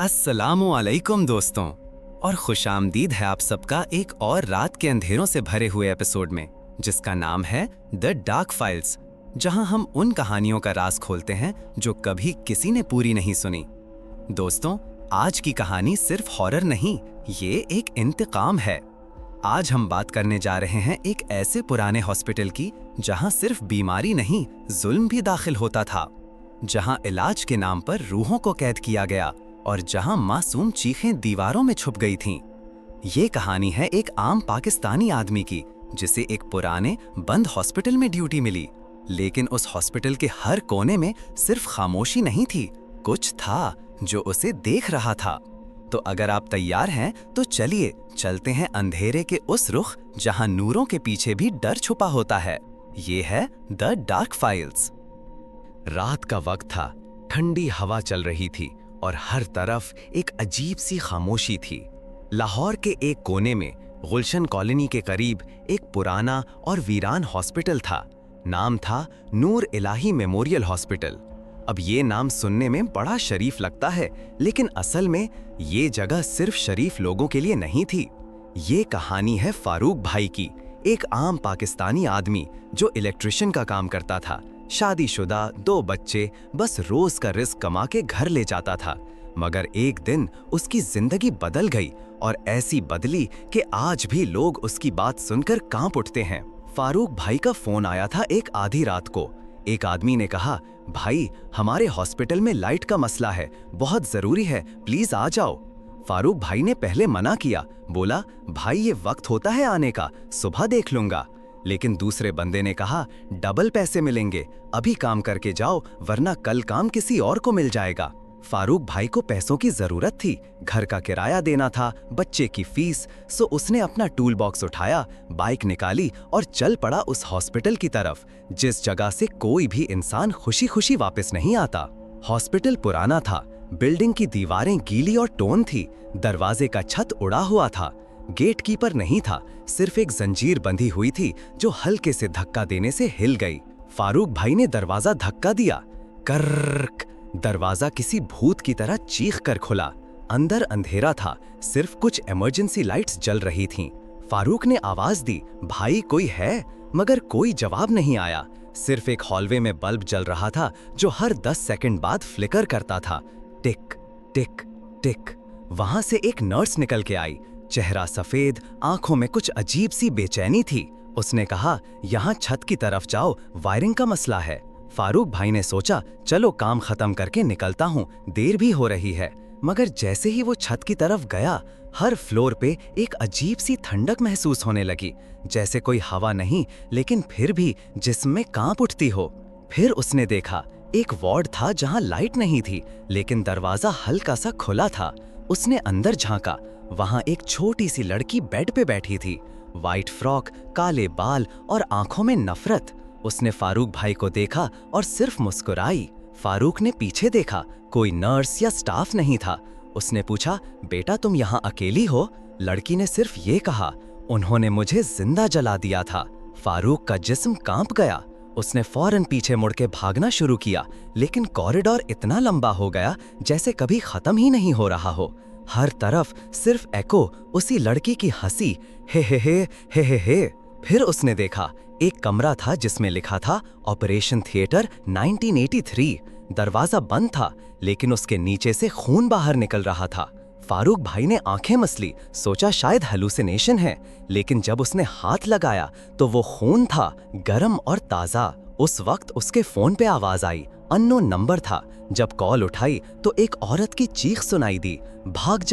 अस्सलामु अलैकुम दोस्तों, और खुशामदीद है आप सबका एक और रात के अंधेरों से भरे हुए एपिसोड में, जिसका नाम है द डार्क फाइल्स, जहां हम उन कहानियों का राज खोलते हैं जो कभी किसी ने पूरी नहीं सुनी। दोस्तों, आज की कहानी सिर्फ हॉरर नहीं, ये एक इंतकाम है। आज हम बात करने जा रहे हैं एक ऐसे पुराने हॉस्पिटल की जहां सिर्फ बीमारी नहीं, जुल्म भी दाखिल होता था, जहां इलाज के नाम पर रूहों को कैद किया गया और जहां मासूम चीखें दीवारों में छुप गई थीं। ये कहानी है एक आम पाकिस्तानी आदमी की, जिसे एक पुराने बंद हॉस्पिटल में ड्यूटी मिली, लेकिन उस हॉस्पिटल के हर कोने में सिर्फ खामोशी नहीं थी, कुछ था जो उसे देख रहा था। तो अगर आप तैयार हैं तो चलिए चलते हैं अंधेरे के उस रुख जहां नूरों के पीछे भी डर छुपा होता है। ये है द डार्क फाइल्स। रात का वक्त था, ठंडी हवा चल रही थी और हर तरफ एक अजीब सी खामोशी थी। लाहौर के एक कोने में गुलशन कॉलोनी के करीब एक पुराना और वीरान हॉस्पिटल था। नाम था नूर इलाही मेमोरियल हॉस्पिटल। अब ये नाम सुनने में बड़ा शरीफ लगता है, लेकिन असल में ये जगह सिर्फ शरीफ लोगों के लिए नहीं थी। ये कहानी है फारूक भाई की, एक आम पाकिस्तानी आदमी जो इलेक्ट्रिशियन का काम करता था, शादीशुदा, 2 बच्चे, बस रोज का रिस्क कमा के घर ले जाता था। मगर एक दिन उसकी जिंदगी बदल गई, और ऐसी बदली कि आज भी लोग उसकी बात सुनकर कांप उठते हैं। फारूक भाई का फोन आया था एक आधी रात को। एक आदमी ने कहा, भाई हमारे हॉस्पिटल में लाइट का मसला है, बहुत जरूरी है, प्लीज आ जाओ। फारूक भाई ने पहले मना किया, बोला भाई ये वक्त होता है आने का, सुबह देख लूंगा। लेकिन दूसरे बंदे ने कहा, डबल पैसे मिलेंगे, अभी काम करके जाओ वरना कल काम किसी और को मिल जाएगा। फारूक भाई को पैसों की जरूरत थी, घर का किराया देना था, बच्चे की फीस। सो उसने अपना टूल बॉक्स उठाया, बाइक निकाली और चल पड़ा उस हॉस्पिटल की तरफ, जिस जगह से कोई भी इंसान खुशी खुशी वापस नहीं आता। हॉस्पिटल पुराना था, बिल्डिंग की दीवारें गीली और टोन थी, दरवाजे का छत उड़ा हुआ था, गेट कीपर नहीं था, सिर्फ एक जंजीर बंधी हुई थी जो हल्के से धक्का देने से हिल गई। फारूक भाई ने दरवाजा धक्का दिया, कर्रक। दरवाजा किसी भूत की तरह चीख कर खुला। अंदर अंधेरा था, सिर्फ कुछ इमरजेंसी लाइट्स जल रही थीं। फारूक ने आवाज दी, भाई कोई है? मगर कोई जवाब नहीं आया। सिर्फ एक हॉलवे में बल्ब जल रहा था जो हर 10 सेकंड बाद फ्लिकर करता था, टिक टिक टिक। वहां से एक नर्स निकल के आई, चेहरा सफेद, आंखों में कुछ अजीब सी बेचैनी थी। उसने कहा, यहाँ छत की तरफ जाओ, वायरिंग का मसला है। फारूक भाई ने सोचा, चलो काम खत्म करके निकलता हूँ, देर भी हो रही है। मगर जैसे ही वो छत की तरफ गया, हर फ्लोर पे एक अजीब सी ठंडक महसूस होने लगी, जैसे कोई हवा नहीं लेकिन फिर भी जिस्म में कांप उठती हो। फिर उसने देखा, एक वार्ड था जहाँ लाइट नहीं थी, लेकिन दरवाजा हल्का सा खुला था। उसने अंदर झांका, वहां एक छोटी सी लड़की बेड पे बैठी थी, वाइट फ्रॉक, काले बाल और आंखों में नफरत। उसने फारूक भाई को देखा और सिर्फ मुस्कुराई। फारूक ने पीछे देखा, कोई नर्स या स्टाफ नहीं था। उसने पूछा, बेटा तुम यहाँ अकेली हो? लड़की ने सिर्फ ये कहा, उन्होंने मुझे जिंदा जला दिया था। फारूक का जिस्म कांप गया। उसने फौरन पीछे मुड़ के भागना शुरू किया, लेकिन कॉरिडोर इतना लंबा हो गया जैसे कभी खत्म ही नहीं हो रहा हो। हर तरफ सिर्फ एको, उसी लड़की की हंसी, हे हे हे हे हे हे। फिर उसने देखा, एक कमरा था जिसमें लिखा था ऑपरेशन थिएटर 1983। दरवाजा बंद था, लेकिन उसके नीचे से खून बाहर निकल रहा था। फारूक भाई ने आंखें मसली, सोचा शायद हेलुसिनेशन है, लेकिन जब उसने हाथ लगाया तो वो खून था, गर्म और ताज़ा। उस वक्त उसके फोन पे आवाज आई, अननोन नंबर था। जब कॉल उठाई तो एक औरत की चीख सुनाई दी, भाग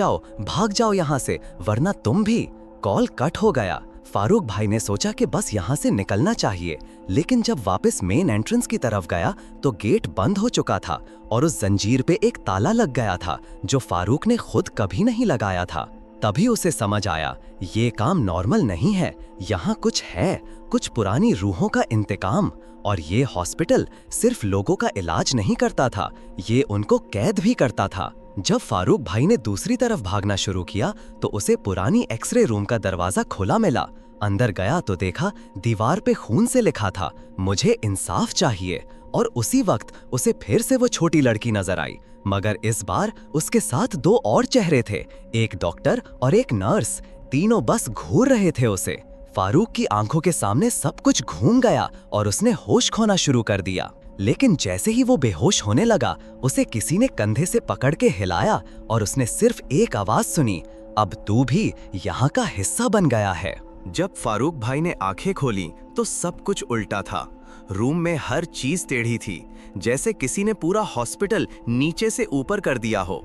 जाओ यहाँ से, वरना तुम भी। कॉल कट हो गया। फारूक भाई ने सोचा कि बस यहाँ से निकलना चाहिए, लेकिन जब वापस मेन एंट्रेंस की तरफ गया तो गेट बंद हो चुका था और उस जंजीर पे एक ताला लग गया था जो फारूक ने खुद कभी नहीं लगाया था। तभी उसे समझ आया, ये काम नॉर्मल नहीं है, यहाँ कुछ है, कुछ पुरानी रूहों का इंतकाम। और ये हॉस्पिटल सिर्फ लोगों का इलाज नहीं करता था, ये उनको कैद भी करता था। जब फारूक भाई ने दूसरी तरफ भागना शुरू किया तो उसे पुरानी एक्सरे रूम का दरवाजा खुला मिला। अंदर गया तो देखा, दीवार पे खून से लिखा था, मुझे इंसाफ चाहिए। और उसी वक्त उसे फिर से वो छोटी लड़की नजर आई, मगर इस बार उसके साथ दो और चेहरे थे, एक डॉक्टर और एक नर्स। तीनों बस घूर रहे थे उसे। फारूक की आंखों के सामने सब कुछ घूम गया और उसने होश खोना शुरू कर दिया। लेकिन जैसे ही वो बेहोश होने लगा, उसे किसी ने कंधे से पकड़ के हिलाया और उसने सिर्फ एक आवाज सुनी, अब तू भी यहाँ का हिस्सा बन गया है। जब फारूक भाई ने आंखें खोली तो सब कुछ उल्टा था। रूम में हर चीज टेढ़ी थी, जैसे किसी ने पूरा हॉस्पिटल नीचे से ऊपर कर दिया हो।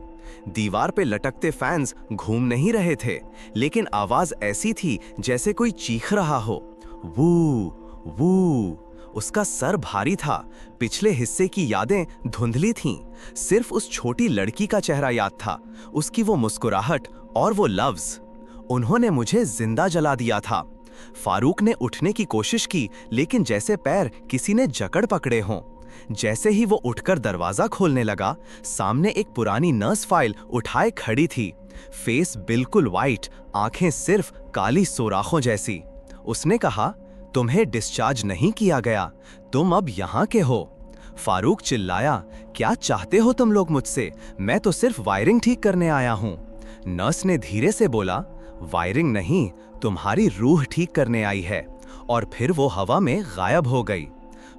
दीवार पे लटकते फैंस घूम नहीं रहे थे, लेकिन आवाज ऐसी थी जैसे कोई चीख रहा हो, वू वू। उसका सर भारी था, पिछले हिस्से की यादें धुंधली थीं। सिर्फ उस छोटी लड़की का चेहरा याद था, उसकी वो मुस्कुराहट और वो लफ्ज। उन्होंने मुझे जिंदा जला दिया था। फारूक ने उठने की कोशिश की, लेकिन जैसे पैर किसी ने जकड़ पकड़े हों। जैसे ही वो उठकर दरवाजा खोलने लगा, सामने एक पुरानी नर्स फाइल उठाए खड़ी थी। फेस बिल्कुल वाइट, आंखें सिर्फ काली सुराखों जैसी। उसने कहा, तुम्हें डिस्चार्ज नहीं किया गया, तुम अब यहाँ के हो। फारूक चिल्लाया, क्या चाहते हो तुम लोग मुझसे? मैं तो सिर्फ वायरिंग ठीक करने आया हूँ। नर्स ने धीरे से बोला, वायरिंग नहीं, तुम्हारी रूह ठीक करने आई है। और फिर वो हवा में गायब हो गई।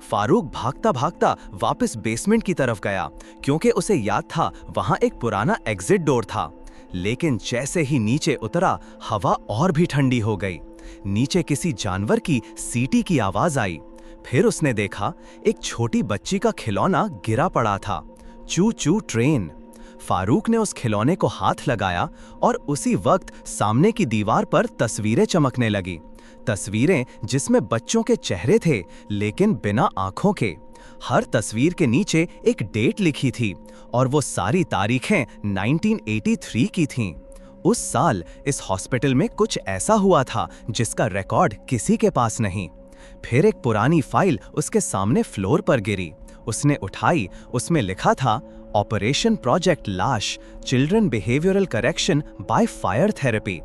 फारूक भागता भागता वापस बेसमेंट की तरफ गया, क्योंकि उसे याद था वहां एक पुराना एग्जिट डोर था। लेकिन जैसे ही नीचे उतरा, हवा और भी ठंडी हो गई। नीचे किसी जानवर की सीटी की आवाज आई। फिर उसने देखा एक छोटी बच्ची का खिलौना गिरा पड़ा था, चू चू ट्रेन। फारूक ने उस खिलौने को हाथ लगाया और उसी वक्त सामने की दीवार पर तस्वीरें चमकने लगी। तस्वीरें जिसमें बच्चों के चेहरे थे, लेकिन बिना आंखों के। हर तस्वीर के नीचे एक डेट लिखी थी और वो सारी तारीखें 1983 की थीं। उस साल इस हॉस्पिटल में कुछ ऐसा हुआ था जिसका रिकॉर्ड किसी के पास नहीं। फिर एक पुरानी फाइल उसके सामने फ्लोर पर गिरी। उसने उठाई, उसमें लिखा था, ऑपरेशन प्रोजेक्ट लाश, children behavioural correction by fire therapy.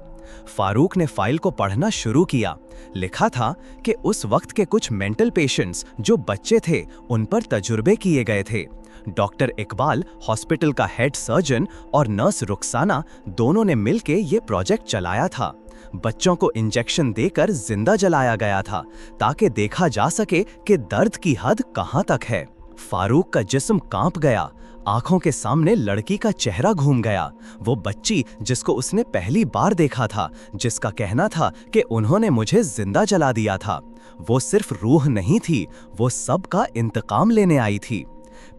Farooq ने फाइल को पढ़ना शुरू किया। लिखा था कि उस वक्त के कुछ मेंटल पेशेंट्स जो बच्चे थे, उन पर तजुर्बे किए गए थे। डॉक्टर इकबाल, हॉस्पिटल का हेड सर्जन, और नर्स रुखसाना दोनों ने मिलकर ये प्रोजेक्ट चलाया था। बच्चों को इंजेक्शन देकर जिंदा जलाया गया था, ताकि देखा जा सके कि दर्द की हद कहां तक है। फारूक का जिस्म कांप गया। आंखों के सामने लड़की का चेहरा घूम गया। वो बच्ची जिसको उसने पहली बार देखा था, जिसका कहना था कि उन्होंने मुझे जिंदा जला दिया था। वो सिर्फ रूह नहीं थी, वो सबका इंतकाम लेने आई थी।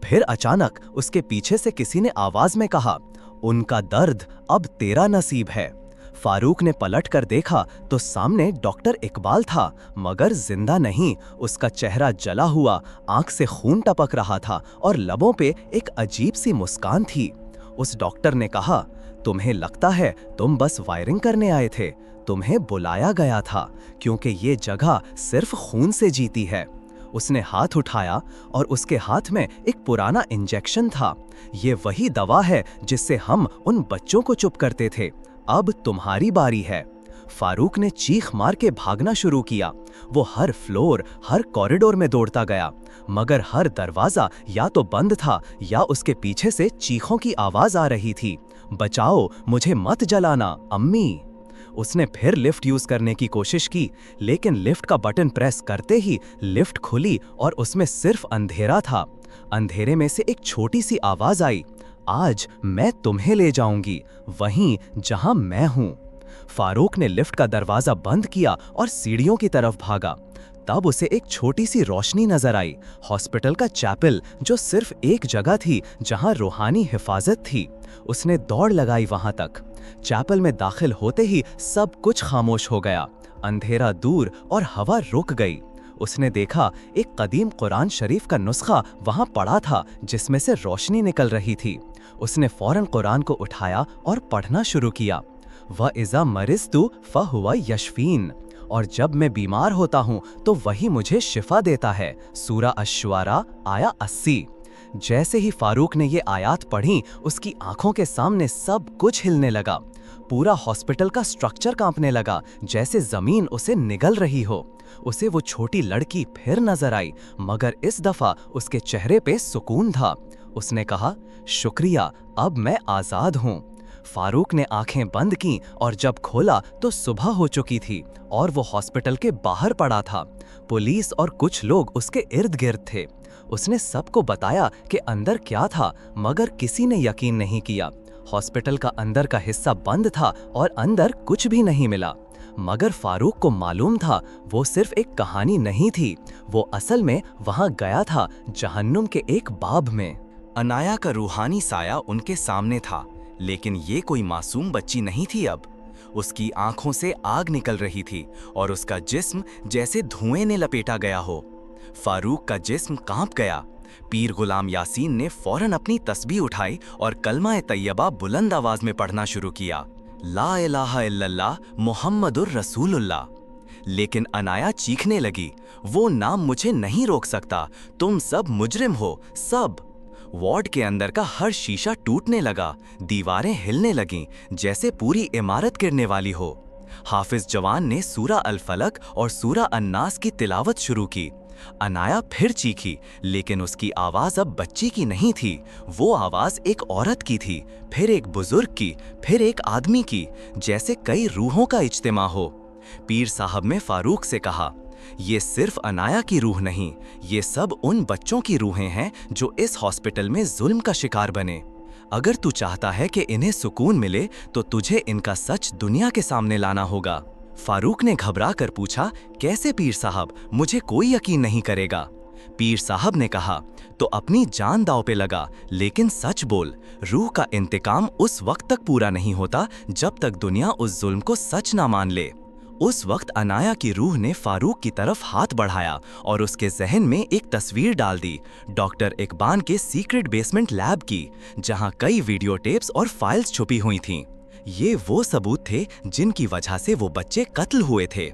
फिर अचानक उसके पीछे से किसी ने आवाज में कहा, उनका दर्द अब तेरा नसीब है। फारूक ने पलट कर देखा तो सामने डॉक्टर इकबाल था, मगर जिंदा नहीं। उसका चेहरा जला हुआ, आंख से खून टपक रहा था और लबों पे एक अजीब सी मुस्कान थी। उस डॉक्टर ने कहा, तुम्हें लगता है तुम बस वायरिंग करने आए थे? तुम्हें बुलाया गया था, क्योंकि ये जगह सिर्फ खून से जीती है। उसने हाथ उठाया और उसके हाथ में एक पुराना इंजेक्शन था। ये वही दवा है जिससे हम उन बच्चों को चुप करते थे। अब तुम्हारी बारी है। फारूक ने चीख मार के भागना शुरू किया। वो हर फ्लोर, हर कॉरिडोर में दौड़ता गया, मगर हर दरवाजा या तो बंद था या उसके पीछे से चीखों की आवाज आ रही थी, बचाओ, मुझे मत जलाना अम्मी। उसने फिर लिफ्ट यूज करने की कोशिश की, लेकिन लिफ्ट का बटन प्रेस करते ही लिफ्ट खुली और उसमें सिर्फ अंधेरा था। अंधेरे में से एक छोटी सी आवाज आई, आज मैं तुम्हें ले जाऊंगी, वहीं जहां मैं हूं। फारूक ने लिफ्ट का दरवाजा बंद किया और सीढ़ियों की तरफ भागा। तब उसे एक छोटी सी रोशनी नजर आई, हॉस्पिटल का चैपल, जो सिर्फ एक जगह थी जहां रूहानी हिफाजत थी। उसने दौड़ लगाई वहां तक। चैपल में दाखिल होते ही सब कुछ खामोश हो गया। अंधेरा दूर और हवा रुक गई। उसने देखा एक कदीम कुरान शरीफ का नुस्खा वहां पड़ा था, जिसमें से रोशनी निकल रही थी। उसने फौरन कुरान को उठाया और पढ़ना शुरू किया। व इज़ा मरिस्तु फहुवा यशफीन, और जब मैं बीमार होता हूँ तो वही मुझे शिफा देता है। सूरा अश्वारा आया 80। जैसे ही फारूक ने ये आयात पढ़ी, उसकी आंखों के सामने सब कुछ हिलने लगा। पूरा हॉस्पिटल का स्ट्रक्चर कांपने लगा, जैसे जमीन उसे निगल रही हो। उसे वो छोटी लड़की फिर नजर आई, मगर इस दफा उसके चेहरे पे सुकून था। उसने कहा, शुक्रिया, अब मैं आज़ाद हूँ। फारूक ने आंखें बंद की और जब खोला तो सुबह हो चुकी थी और वो हॉस्पिटल के बाहर पड़ा था। पुलिस और कुछ लोग उसके इर्द गिर्द थे। उसने सबको बताया कि अंदर क्या था, मगर किसी ने यकीन नहीं किया। हॉस्पिटल का अंदर का हिस्सा बंद था और अंदर कुछ भी नहीं मिला। मगर फारूक को मालूम था वो सिर्फ एक कहानी नहीं थी, वो असल में वहां गया था जहन्नुम के एक बाब में। अनाया का रूहानी साया उनके सामने था, लेकिन ये कोई मासूम बच्ची नहीं थी। अब उसकी आंखों से आग निकल रही थी और उसका जिस्म जैसे धुएं ने लपेटा गया हो। फारूक का जिस्म कांप गया। पीर गुलाम यासीन ने फौरन अपनी तस्बीह उठाई और कलमा तैयबा बुलंद आवाज में पढ़ना शुरू किया, ला इलाहा इल्लल्लाह मुहम्मदुर रसूलुल्लाह। लेकिन अनाया चीखने लगी, वो नाम मुझे नहीं रोक सकता, तुम सब मुजरिम हो, सब। वार्ड के अंदर का हर शीशा टूटने लगा, दीवारें हिलने लगीं, जैसे पूरी इमारत गिरने वाली हो। हाफिज जवान ने सूरा अल फलक और सूरा अन्नास की तिलावत शुरू की। अनाया फिर चीखी, लेकिन उसकी आवाज अब बच्ची की नहीं थी, वो आवाज एक औरत की थी, फिर एक बुजुर्ग की, फिर एक आदमी की, जैसे कई रूहों का इज्तिमा हो। पीर साहब ने फारूक से कहा, ये सिर्फ अनाया की रूह नहीं, ये सब उन बच्चों की रूहें हैं जो इस हॉस्पिटल में जुल्म का शिकार बने। अगर तू चाहता है कि इन्हें सुकून मिले तो तुझे इनका सच दुनिया के सामने लाना होगा। फारूक ने घबरा कर पूछा, कैसे पीर साहब, मुझे कोई यकीन नहीं करेगा। पीर साहब ने कहा, तो अपनी जान दांव पे लगा, लेकिन सच बोल, रूह का इंतकाम उस वक्त तक पूरा नहीं होता जब तक दुनिया उस जुल्म को सच ना मान ले। उस वक्त अनाया की रूह ने फारूक की तरफ हाथ बढ़ाया और उसके जहन में एक तस्वीर डाल दी, डॉक्टर इकबाल के सीक्रेट बेसमेंट लैब की, जहां कई वीडियो टेप्स और फाइल्स छुपी हुई थीं। ये वो सबूत थे जिनकी वजह से वो बच्चे कत्ल हुए थे।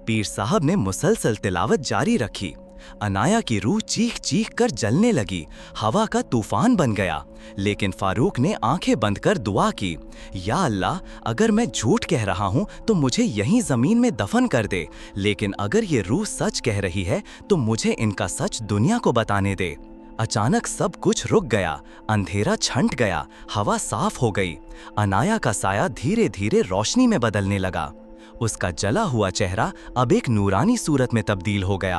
पीर साहब ने मुसलसल तिलावत जारी रखी। अनाया की रूह चीख चीख कर जलने लगी, हवा का तूफान बन गया। लेकिन फारूक ने आंखें बंद कर दुआ की, या अल्लाह, अगर मैं झूठ कह रहा हूं तो मुझे यहीं जमीन में दफन कर दे, लेकिन अगर ये रूह सच कह रही है तो मुझे इनका सच दुनिया को बताने दे। अचानक सब कुछ रुक गया, अंधेरा छंट गया, हवा साफ हो गई। अनाया का साया धीरे धीरे रोशनी में बदलने लगा। उसका जला हुआ चेहरा अब एक नूरानी सूरत में तब्दील हो गया।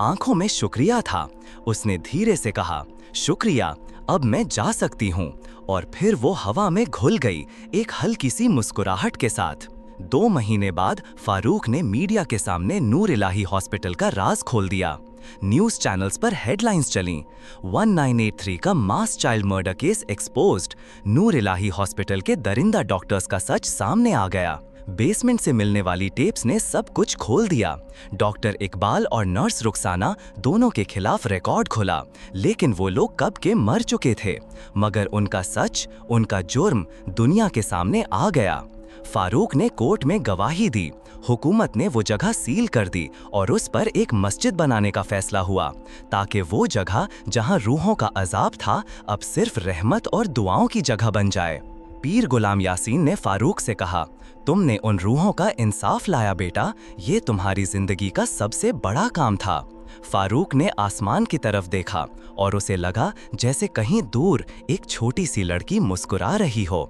आंखों में शुक्रिया था। उसने धीरे से कहा, शुक्रिया, अब मैं जा सकती हूँ। और फिर वो हवा में घुल गई, एक हल्की सी मुस्कुराहट के साथ। 2 महीने बाद फारूक ने मीडिया के सामने नूर इलाही हॉस्पिटल का राज खोल दिया। न्यूज चैनल्स पर हेडलाइंस चलीं, 1983 का मास चाइल्ड मर्डर केस एक्सपोज्ड, नूर इलाही हॉस्पिटल के दरिंदा डॉक्टर्स का सच सामने आ गया। बेसमेंट से मिलने वाली टेप्स ने सब कुछ खोल दिया। डॉक्टर इकबाल और नर्स रुखसाना दोनों के खिलाफ रिकॉर्ड खुला, लेकिन वो लोग कब के मर चुके थे, मगर उनका सच, उनका जुर्म दुनिया के सामने आ गया। फारूक ने कोर्ट में गवाही दी, हुकूमत ने वो जगह सील कर दी और उस पर एक मस्जिद बनाने का फैसला हुआ, ताकि वो जगह जहां रूहों का अजाब था अब सिर्फ रहमत और दुआओं की जगह बन जाए। पीर गुलाम यासीन ने फारूक से कहा, तुमने उन रूहों का इंसाफ लाया बेटा, ये तुम्हारी जिंदगी का सबसे बड़ा काम था। फारूक ने आसमान की तरफ देखा और उसे लगा जैसे कहीं दूर एक छोटी सी लड़की मुस्कुरा रही हो,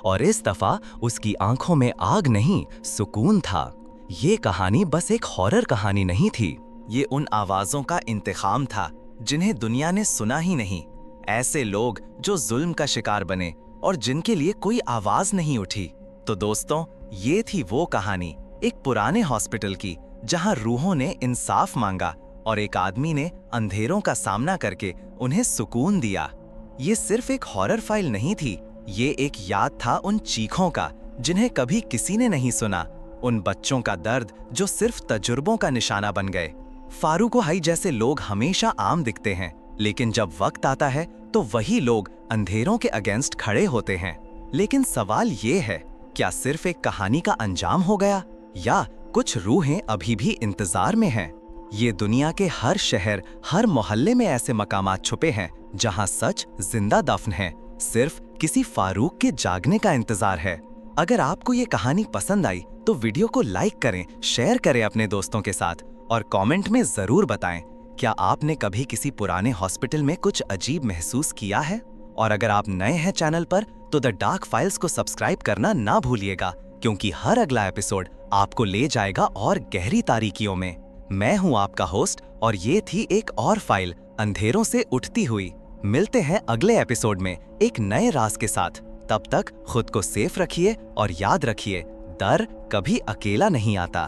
और इस दफा उसकी आंखों में आग नहीं, सुकून था। ये कहानी बस एक हॉरर कहानी नहीं थी, ये उन आवाजों का इंतखाम था जिन्हें दुनिया ने सुना ही नहीं। ऐसे लोग जो जुल्म का शिकार बने और जिनके लिए कोई आवाज नहीं उठी। तो दोस्तों, ये थी वो कहानी एक पुराने हॉस्पिटल की, जहां रूहों ने इंसाफ मांगा और एक आदमी ने अंधेरों का सामना करके उन्हें सुकून दिया। ये सिर्फ एक हॉरर फाइल नहीं थी, ये एक याद था उन चीखों का जिन्हें कभी किसी ने नहीं सुना, उन बच्चों का दर्द जो सिर्फ तजुर्बों का निशाना बन गए। फारूक हाई जैसे लोग हमेशा आम दिखते हैं, लेकिन जब वक्त आता है तो वही लोग अंधेरों के अगेंस्ट खड़े होते हैं। लेकिन सवाल ये है, क्या सिर्फ एक कहानी का अंजाम हो गया, या कुछ रूहें अभी भी इंतजार में हैं? ये दुनिया के हर शहर, हर मोहल्ले में ऐसे मकामात छुपे हैं जहां सच जिंदा दफन है, सिर्फ किसी फारूक के जागने का इंतजार है। अगर आपको ये कहानी पसंद आई तो वीडियो को लाइक करें, शेयर करें अपने दोस्तों के साथ और कमेंट में जरूर बताएं, क्या आपने कभी किसी पुराने हॉस्पिटल में कुछ अजीब महसूस किया है? और अगर आप नए हैं चैनल पर तो द डार्क फाइल्स को सब्सक्राइब करना ना भूलिएगा, क्योंकि हर अगला एपिसोड आपको ले जाएगा और गहरी तारीकियों में। मैं हूं आपका होस्ट और ये थी एक और फाइल, अंधेरों से उठती हुई। मिलते हैं अगले एपिसोड में एक नए राज के साथ। तब तक खुद को सेफ रखिए और याद रखिए, डर कभी अकेला नहीं आता।